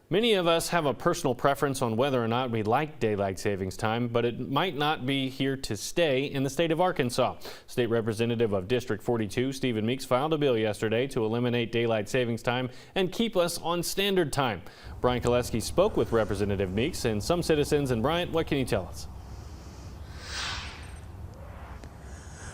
Many of us have a personal preference on whether or not we like daylight savings time, but it might not be here to stay in the state of Arkansas. State Representative of District 42, Stephen Meeks, filed a bill yesterday to eliminate daylight savings time and keep us on standard time. Brian Koleski spoke with Representative Meeks and some citizens. And Bryant, what can you tell us?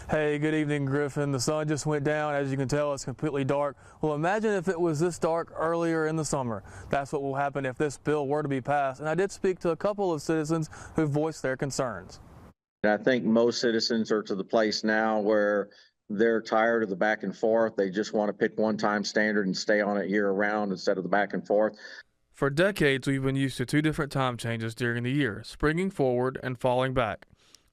Hey, good evening, Griffin. The sun just went down. As you can tell, it's completely dark. Well, imagine if it was this dark earlier in the summer. That's what will happen if this bill were to be passed. And I did speak to a couple of citizens who voiced their concerns. I think most citizens are to the place now where they're tired of the back and forth. They just want to pick one-time standard and stay on it year-round instead of the back and forth. For decades, we've been used to two different time changes during the year, springing forward and falling back.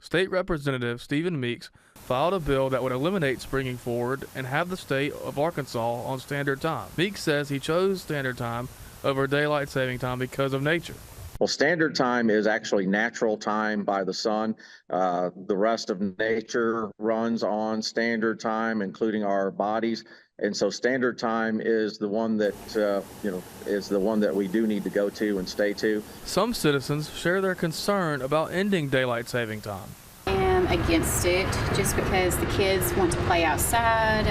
State Representative Stephen Meeks filed a bill that would eliminate springing forward and have the state of Arkansas on standard time. Meeks says he chose standard time over daylight saving time because of nature. Well, standard time is actually natural time by the sun. The rest of nature runs on standard time, including our bodies. And so standard time is the one that, is the one that we do need to go to and stay to. Some citizens share their concern about ending daylight saving time. I am against it just because the kids want to play outside.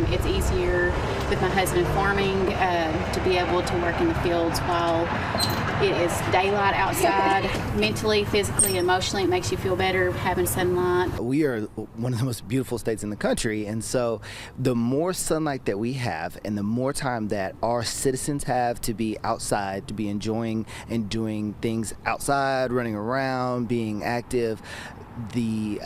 It's easier with my husband farming to be able to work in the fields while it is daylight outside. Mentally, physically, emotionally, it makes you feel better having sunlight. We are one of the most beautiful states in the country, and so the more sunlight that we have and the more time that our citizens have to be outside, to be enjoying and doing things outside, running around, being active, the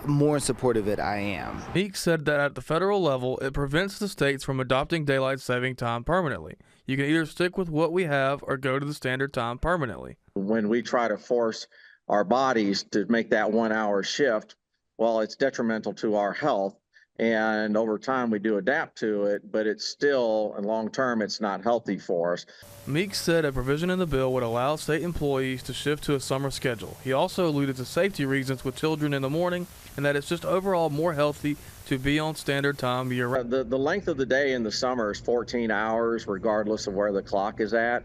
more in support of it I am. Meeks said that at the federal level, it prevents the states from adopting daylight saving time permanently. You can either stick with what we have or go to the standard time permanently. When we try to force our bodies to make that 1 hour shift, well, it's detrimental to our health. And over time, we do adapt to it, but it's still, in long term, it's not healthy for us. Meeks said a provision in the bill would allow state employees to shift to a summer schedule. He also alluded to safety reasons with children in the morning and that it's just overall more healthy to be on standard time year-round. The length of the day in the summer is 14 hours, regardless of where the clock is at.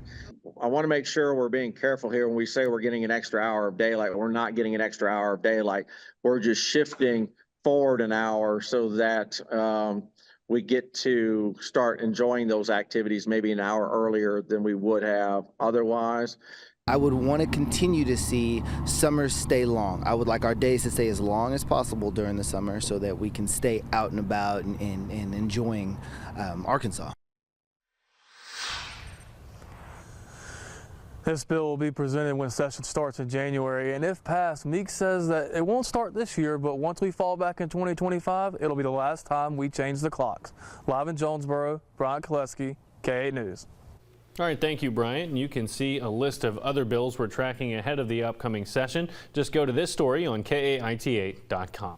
I want to make sure we're being careful here when we say we're getting an extra hour of daylight. We're not getting an extra hour of daylight. We're just shifting forward an hour so that we get to start enjoying those activities maybe an hour earlier than we would have otherwise. I would want to continue to see summers stay long. I would like our days to stay as long as possible during the summer so that we can stay out and about and enjoying Arkansas. This bill will be presented when session starts in January, and if passed, Meeks says that it won't start this year, but once we fall back in 2025, it'll be the last time we change the clocks. Live in Jonesboro, Brian Koleski, K8 News. All right, thank you, Brian. You can see a list of other bills we're tracking ahead of the upcoming session. Just go to this story on KAIT8.com.